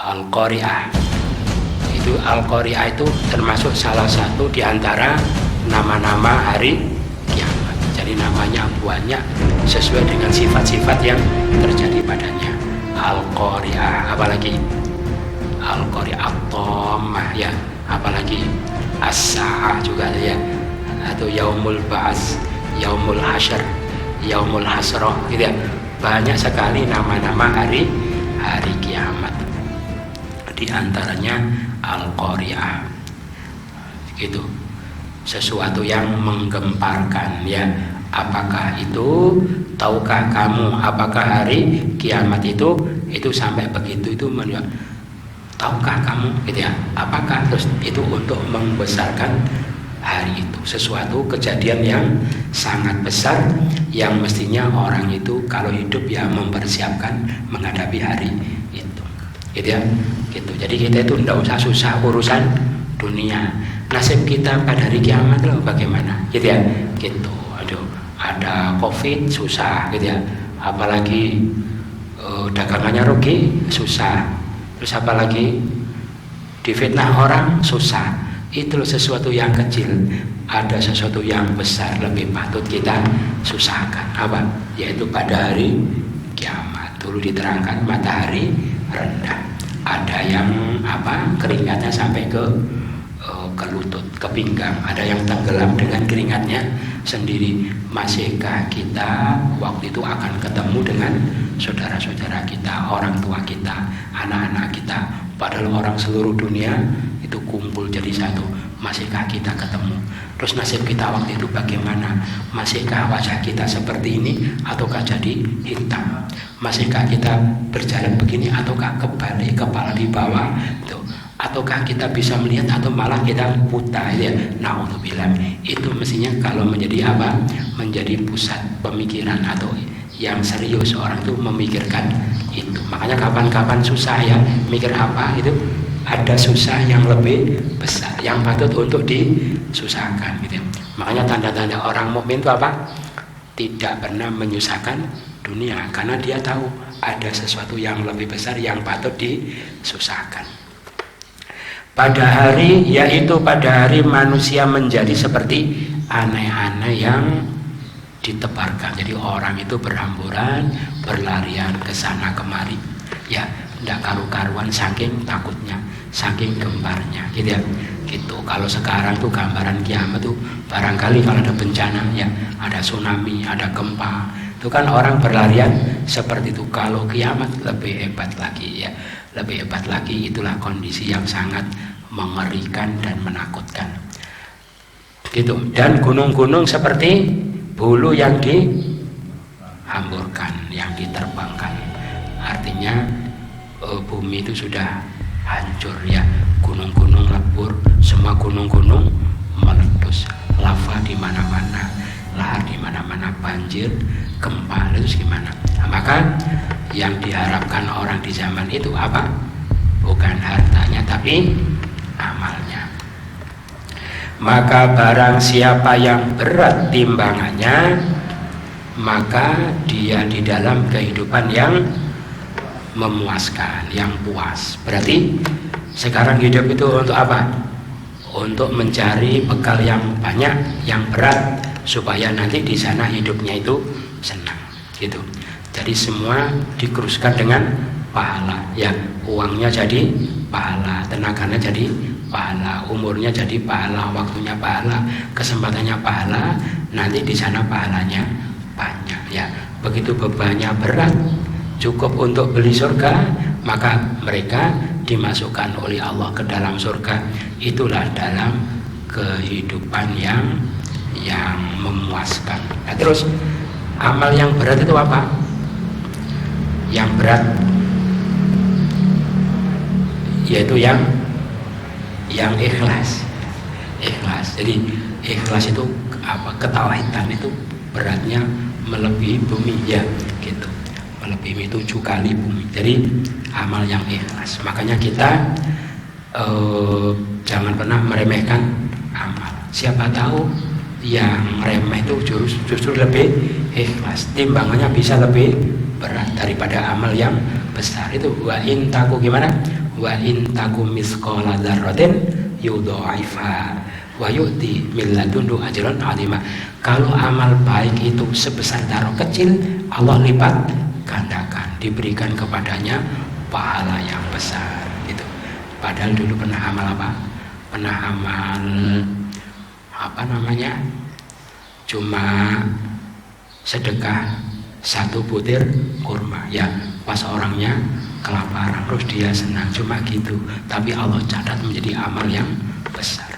Al-Qari'ah. Itu Al-Qari'ah itu termasuk salah satu di antara nama-nama hari kiamat. Jadi namanya banyak sesuai dengan sifat-sifat yang terjadi padanya. Al-Qari'ah, apalagi Al-Qari'ah At-Tammah ya, apalagi As-Sa'ah juga ya, atau Yaumul Ba'ats, Yaumul Hasyr, Yaumul Hasrah gitu ya. Banyak sekali nama-nama hari kiamat. Di antaranya Al-Qari'ah. Gitu. Sesuatu yang menggemparkan ya. Apakah itu, tahukah kamu apakah hari kiamat itu sampai begitu itu tahukah kamu gitu ya. Apakah terus itu untuk membesarkan hari itu, sesuatu kejadian yang sangat besar yang mestinya orang itu kalau hidup ya mempersiapkan menghadapi hari itu gitu ya gitu. Jadi kita itu tidak usah susah urusan dunia, nasib kita pada hari kiamat loh bagaimana gitu ya gitu. Aduh, ada COVID susah gitu ya, apalagi dagangannya rugi susah, terus apalagi difitnah orang susah. Itu loh sesuatu yang kecil, ada sesuatu yang besar lebih patut kita susahkan. Apa? Yaitu pada hari kiamat. Dulu diterangkan matahari rendah, ada yang keringatnya sampai ke lutut, ke pinggang, ada yang tenggelam dengan keringatnya sendiri. Masihkah kita waktu itu akan ketemu dengan saudara-saudara kita, orang tua kita, anak-anak kita, padahal orang seluruh dunia itu kumpul jadi satu? Masihkah kita ketemu? Terus nasib kita waktu itu bagaimana? Masihkah wajah kita seperti ini ataukah jadi hitam? Masihkah kita berjalan begini ataukah kebalik, kepala di bawah tuh? Ataukah kita bisa melihat atau malah kita buta ya? Naudzubillah. Itu mestinya kalau menjadi menjadi pusat pemikiran atau yang serius orang itu memikirkan itu. Makanya kapan-kapan susah ya mikir apa itu, ada susah yang lebih besar yang patut untuk disusahkan gitu. Makanya tanda-tanda orang mukmin itu apa? Tidak pernah menyusahkan dunia, karena dia tahu ada sesuatu yang lebih besar yang patut disusahkan. Pada hari, yaitu pada hari manusia menjadi seperti aneh-aneh yang ditebarkan. Jadi orang itu berhamburan, berlarian ke sana kemari. Ya, tidak karu-karuan saking takutnya, saking gemparnya, gitu ya. Gitu. Kalau sekarang tuh gambaran kiamat tuh barangkali kalau ada bencana ya, ada tsunami, ada gempa, itu kan orang berlarian seperti itu. Kalau kiamat lebih hebat lagi ya, lebih hebat lagi. Itulah kondisi yang sangat mengerikan dan menakutkan. Gitu. Dan gunung-gunung seperti bulu yang dihamburkan, yang diterbangkan. Artinya bumi itu sudah hancur ya, gunung-gunung lebur, semua gunung-gunung meletus, lava di mana-mana, lahar di mana-mana, banjir, gempa, terus gimana? Nah, maka yang diharapkan orang di zaman itu apa? Bukan hartanya tapi amalnya. Maka barang siapa yang berat timbangannya, maka dia di dalam kehidupan yang memuaskan, yang puas. Berarti sekarang hidup itu untuk apa? Untuk mencari bekal yang banyak, yang berat, supaya nanti di sana hidupnya itu senang. Gitu. Jadi semua dikeruskan dengan pahala. Ya, uangnya jadi pahala, tenaganya jadi pahala, umurnya jadi pahala, waktunya pahala, kesempatannya pahala, nanti di sana pahalanya banyak ya. Begitu bebannya berat, cukup untuk beli surga, maka mereka dimasukkan oleh Allah ke dalam surga. Itulah dalam kehidupan yang memuaskan. Nah, terus amal yang berat itu apa? Yang berat yaitu yang ikhlas. Jadi ikhlas itu apa? Ketauhidan itu beratnya melebihi bumi ya, gitu. Melebihi 7 kali bumi. Jadi amal yang ikhlas. Makanya kita jangan pernah meremehkan amal. Siapa tahu yang remeh itu justru lebih ikhlas, timbangannya bisa lebih berat daripada amal yang besar. Itu wa in taku gimana? wa in takum mithqala dzarratin yudha'ifha wa yu'ti min ladunhu ajran 'azima. Kalau amal baik itu sebesar darah kecil, Allah lipat gandakan, diberikan kepadanya pahala yang besar gitu. Padahal dulu pernah amal apa? Pernah amal apa namanya? Cuma sedekah 1 butir kurma ya, pas orangnya kelaparan terus dia senang, cuma gitu. Tapi Allah catat menjadi amal yang besar.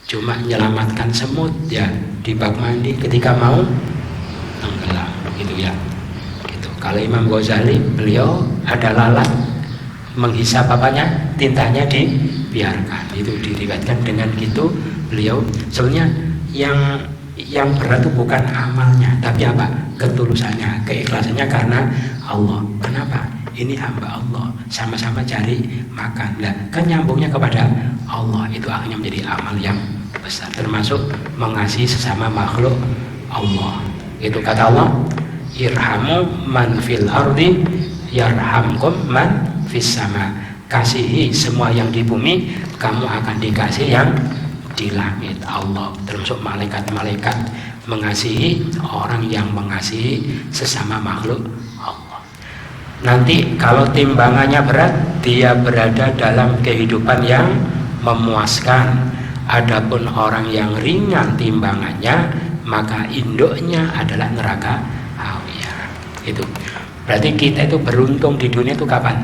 Cuma menyelamatkan semut ya di bak mandi ketika mau tenggelam gitu ya gitu. Kalau Imam Ghazali, beliau ada lalat menghisap apanya, tintanya dibiarkan, itu diriwayatkan dengan gitu. Beliau sebenarnya yang berat itu bukan amalnya, tapi apa? Ketulusannya, keikhlasannya karena Allah. Kenapa? Ini hamba Allah, sama-sama cari makan. Nah, kan nyambungnya kepada Allah, itu akhirnya menjadi amal yang besar, termasuk mengasihi sesama makhluk Allah. Itu kata Allah, irhamu man fil ardi yarhamkum man fis sama. Kasihi semua yang di bumi, kamu akan dikasih yang di langit. Allah termasuk malaikat-malaikat mengasihi orang yang mengasihi sesama makhluk Allah. Nanti kalau timbangannya berat, dia berada dalam kehidupan yang memuaskan. Adapun orang yang ringan timbangannya, maka induknya adalah neraka hawiyah. Itu berarti kita itu beruntung di dunia itu kapan?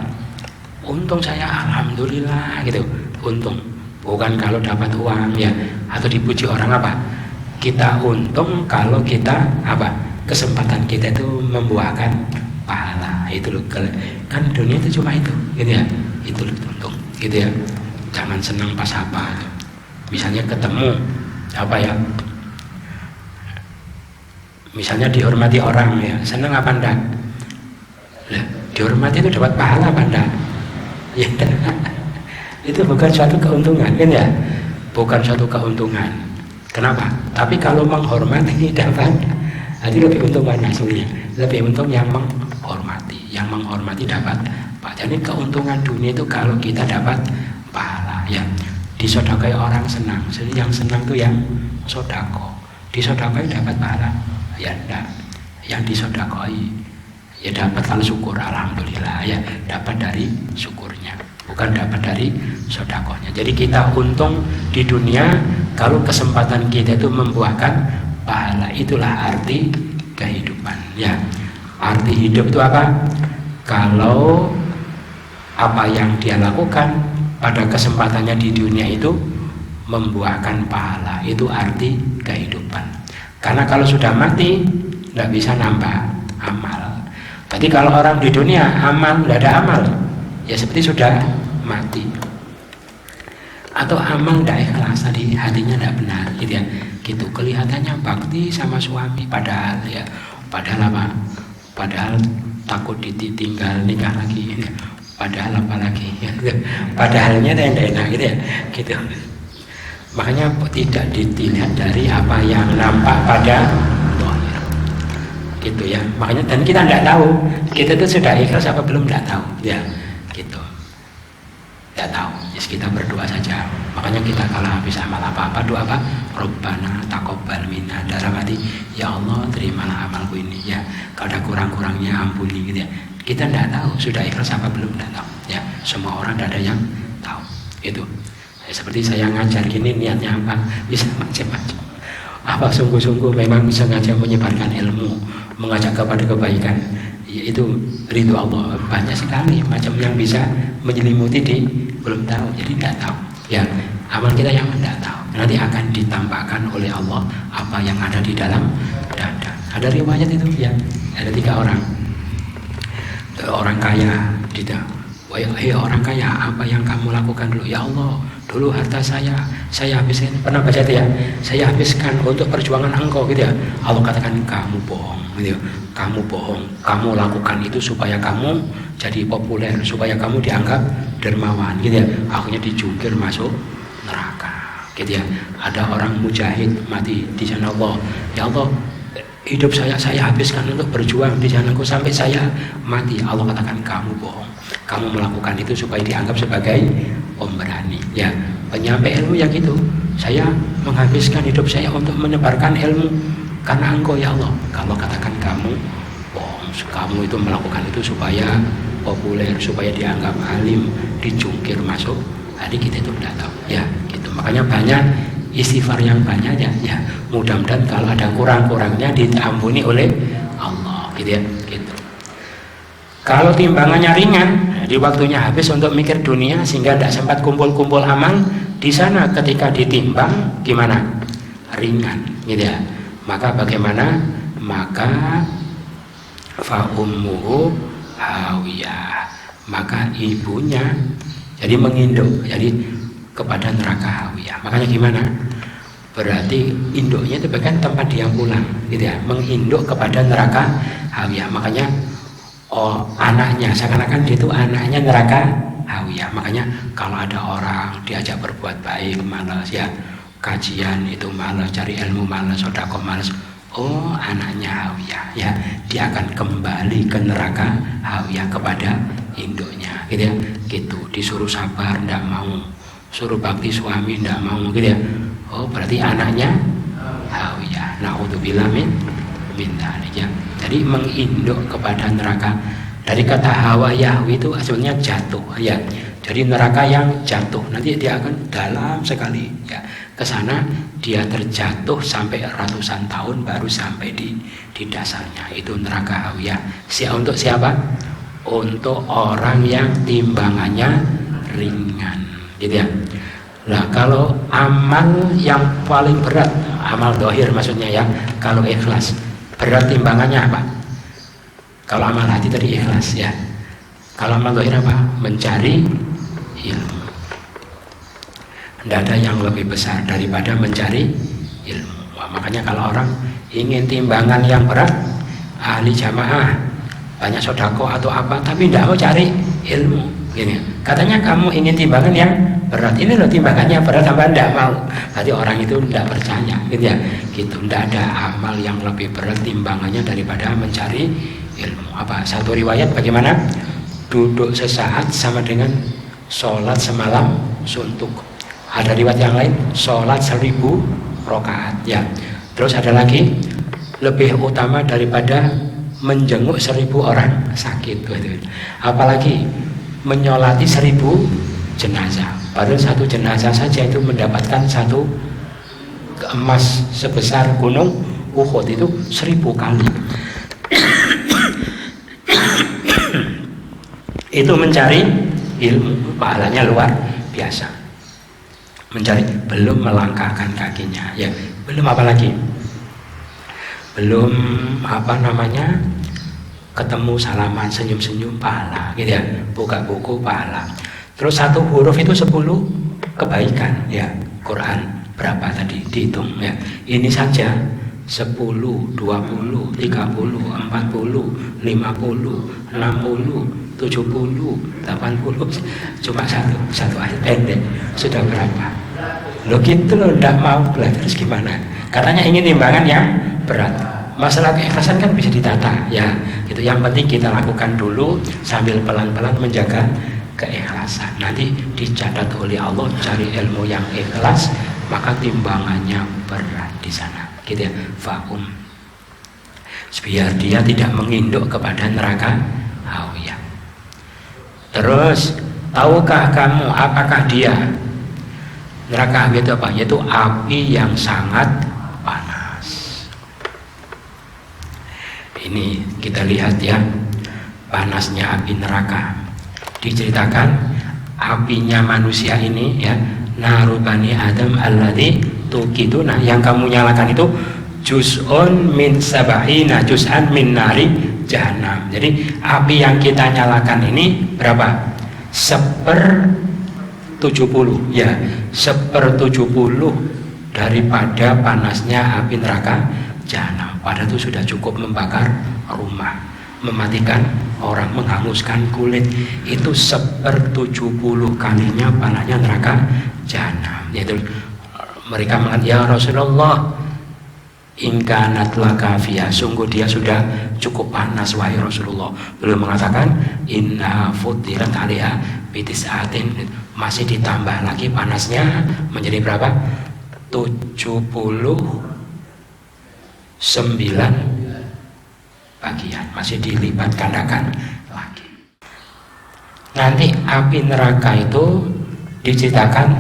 Untung saya alhamdulillah gitu, untung. Bukan kalau dapat uang ya, atau dipuji orang apa. Kita untung kalau kita apa? Kesempatan kita itu membuahkan pahala. Itu loh, kan dunia itu cuma itu gitu ya. Itu loh untung gitu ya. Jangan senang pas apa. Misalnya ketemu apa ya? Misalnya dihormati orang ya, senang apa enggak? Lah, dihormati itu dapat pahala apa enggak? Ya, itu bukan suatu keuntungan kan ya, bukan suatu keuntungan. Kenapa? Tapi kalau menghormati dapat, jadi lebih untung mana sebenarnya? Lebih untung yang menghormati dapat. Jadi keuntungan dunia itu kalau kita dapat pahala ya. Disodakai orang senang, jadi yang senang itu yang sodako. Disodakai dapat pahala ya enggak, yang disodakoi ya dapat kalau syukur alhamdulillah ya, dapat dari syukurnya, bukan dapat dari sodakohnya. Jadi kita untung di dunia kalau kesempatan kita itu membuahkan pahala. Itulah arti kehidupan ya. Arti hidup itu apa? Kalau apa yang dia lakukan pada kesempatannya di dunia itu membuahkan pahala, itu arti kehidupan. Karena kalau sudah mati tidak bisa nambah amal. Berarti kalau orang di dunia amal, tidak ada amal ya seperti sudah mati. Atau amal tidak ikhlas, tadi hatinya tidak benar gitu ya. Gitu kelihatannya bakti sama suami, padahal ya, padahal apa? Padahal takut ditinggal nikah lagi. Padahal apalagi ya, padahalnya tidak enak gitu ya gitu. Makanya tidak dilihat dari apa yang nampak pada zahir gitu ya. Makanya dan kita tidak tahu kita itu sudah ikhlas apa belum, tidak tahu ya gitu, tidak tahu. Jadi kita berdoa saja. Makanya kita kalau habis amal apa-apa doa apa? Rabbana taqabbal minna, dalam hati ya Allah terimalah amalku ini ya, kalau ada kurang-kurangnya ampuni gitu ya. Kita tidak tahu sudah ikhlas apa belum, tidak tahu ya. Semua orang tidak ada yang tahu itu ya. Seperti saya ngajar gini niatnya apa, bisa macam-macam. Apa sungguh-sungguh memang sengaja menyebarkan ilmu, mengajak kepada kebaikan ya, itu ridho Allah. Banyak sekali macam yang bisa menyelimuti di belum tahu, jadi tidak tahu ya. Amal kita yang tidak tahu nanti akan ditambahkan oleh Allah apa yang ada di dalam dada. Ada riwayat itu ya, ada 3 orang. Orang kaya tidak, wahai orang kaya, apa yang kamu lakukan dulu? Ya Allah, dulu harta saya habiskan. Pernah baca itu ya? Saya habiskan untuk perjuangan engkau gitu ya. Allah katakan kamu bohong gitu ya. Kamu bohong. Kamu lakukan itu supaya kamu jadi populer, supaya kamu dianggap dermawan gitu ya. Akhirnya dijungkir masuk neraka gitu ya. Ada orang mujahid mati di jalan Allah. Ya Allah, hidup saya habiskan untuk berjuang di jalanku sampai saya mati. Allah katakan kamu bohong. Kamu melakukan itu supaya dianggap sebagai pemberani. Ya, penyampai ilmu ya gitu. Saya menghabiskan hidup saya untuk menyebarkan ilmu karena Engkau ya Allah. Kalau katakan kamu, kamu itu melakukan itu supaya populer, supaya dianggap alim, dicungkir masuk, jadi kita itu tidak tahu. Ya, gitu. Makanya banyak istighfar yang banyak ya. Mudah-mudahan kalau ada kurang-kurangnya diampuni oleh Allah, gitu ya. Gitu. Kalau timbangannya ringan, di waktunya habis untuk mikir dunia sehingga tidak sempat kumpul-kumpul amal, di sana ketika ditimbang gimana? Ringan, gitu ya. Maka bagaimana? Maka fa ummuhu hawiyah, maka ibunya jadi menginduk jadi kepada neraka hawiyah. Makanya gimana? Berarti induknya itu bahkan tempat dia pulang, gitu ya, menginduk kepada neraka hawiyah. Makanya anaknya seakan-akan dia itu anaknya neraka hawiyah. Makanya kalau ada orang diajak berbuat baik malas, ya kajian itu malas, cari ilmu malas, sedekah malas, anaknya hawiyah, ya dia akan kembali ke neraka hawiyah kepada induknya, gitu ya. Gitu, disuruh sabar tidak mau, suruh bakti suami tidak mau, gitu ya. Berarti anaknya hawiyah. Na'udzubillah min dzalik, ya. Jadi menginduk kepada neraka. Dari kata hawa yahwi itu sebenarnya jatuh, ya. Jadi neraka yang jatuh nanti dia akan dalam sekali, ya. Ke sana dia terjatuh sampai ratusan tahun baru sampai di dasarnya. Itu neraka hawiyah. Untuk siapa? Untuk orang yang timbangannya ringan, gitu ya. Nah, kalau amal yang paling berat, amal dohir maksudnya ya, kalau ikhlas, berat timbangannya apa? Kalau amal hati tadi ikhlas, ya. Kalau amal dohir apa? Mencari ilmu. Tidak ada yang lebih besar daripada mencari ilmu. Makanya kalau orang ingin timbangan yang berat, ahli jamaah, banyak sodako atau apa, tapi tidak mau cari ilmu, gini. Katanya kamu ingin timbangan yang berat, ini loh timbangannya berat, sampai tidak mau. Berarti orang itu tidak percaya, gitu ya. Gitu, tidak ada amal yang lebih berat timbangannya daripada mencari ilmu. Apa? Satu riwayat bagaimana? Duduk sesaat sama dengan sholat semalam suntuk. Ada riwayat yang lain, sholat 1000 rakaat, ya. Terus ada lagi, lebih utama daripada menjenguk 1000 orang sakit, gitu. Apalagi menyolati 1000 jenazah. Padahal satu jenazah saja itu mendapatkan satu emas sebesar gunung Uhud, itu 1000 kali. Itu mencari ilmu, pahalanya luar biasa. Mencari, belum melangkahkan kakinya, ya. Belum apa lagi? Belum ketemu salaman, senyum-senyum, pahala, gitu ya. Buka buku, pahala. Terus satu huruf itu 10 kebaikan, ya. Quran berapa tadi dihitung, ya. Ini saja 10, 20, 30, 40, 50, 60, 70, 80, cuma satu ayat pendek sudah berapa? Lo gitu lo tidak mau belajar, terus gimana? Katanya ingin timbangan yang berat. Masalah keikhlasan kan bisa ditata, ya. Itu yang penting kita lakukan dulu sambil pelan-pelan menjaga keikhlasan. Nanti dicatat oleh Allah, cari ilmu yang ikhlas, maka timbangannya berat di sana, gitu ya. Fahum, biar dia tidak menginduk kepada neraka hawiyah. Terus, tahukah kamu apakah dia neraka hawiyah itu apa? Yaitu api yang sangat panas. Ini kita lihat ya, panasnya api neraka. Diceritakan apinya manusia ini, ya, naru bani Adam alladzi tuqiduna, yang kamu nyalakan itu juz'un min sab'ina juz'an min nari jahannam. Jadi api yang kita nyalakan ini berapa? 1/70, ya, 1/70 daripada panasnya api neraka jahanam. Padahal itu sudah cukup membakar rumah, mematikan orang, menghanguskan kulit. Itu 1/70 kalinya panasnya neraka jahanam. Yaitu mereka mengatakan, ya Rasulullah, ingkanat laka fiha, sungguh dia sudah cukup panas wahai Rasulullah. Beliau mengatakan inna futirat alaiha bitis'atin, masih ditambah lagi panasnya menjadi berapa? 79 bagian, masih dilipat gandakan lagi. Nanti api neraka itu diceritakan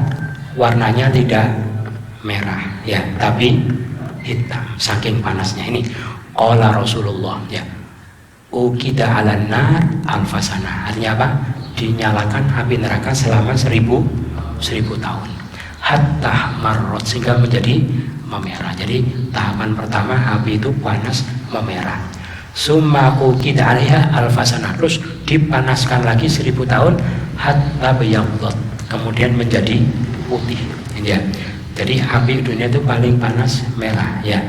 warnanya tidak merah ya, tapi hitam saking panasnya. Ini qala Rasulullah ya, ukida 'alan nar alfasana, artinya apa? Dinyalakan api neraka selama 1000 tahun, hatta marrot, sehingga menjadi memerah. Jadi tahapan pertama api itu panas memerah, summa ukida 'alaiha alfasana, terus dipanaskan lagi 1000 tahun, hatta bayaddot, kemudian menjadi putih ya. Jadi api dunia itu paling panas merah ya,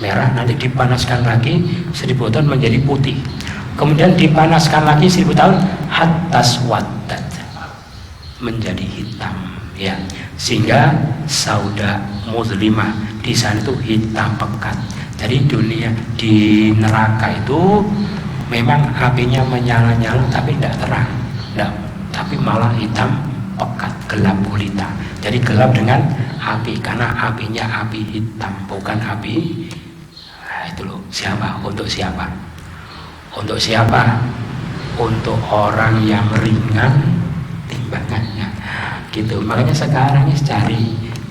merah, nanti dipanaskan lagi 1000 tahun menjadi putih, kemudian dipanaskan lagi 1000 tahun hatta swaddat, menjadi hitam ya, sehingga sauda muzlimah, di sana itu hitam pekat. Jadi dunia di neraka itu memang apinya menyala-nyala tapi tidak terang, tapi malah hitam pekat, gelap gulita. Jadi gelap dengan api, karena apinya api hitam, bukan api. Nah, itu loh, siapa? Untuk siapa? Untuk siapa? Untuk orang yang ringan timbangannya. Gitu. Makanya sekarang ini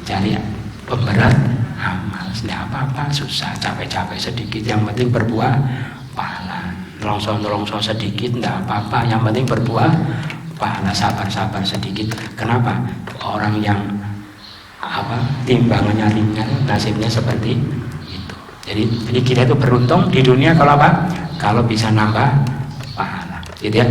cari pemberat amal. Tidak apa-apa, susah, capek-capek sedikit, yang penting berbuah pahala. Longsor sedikit, tidak apa-apa, yang penting berbuah pahala, sabar sedikit. Kenapa? Orang yang timbangannya ringan, nasibnya seperti itu. Jadi kita itu beruntung di dunia kalau apa? Kalau bisa nambah pahala, gitu ya.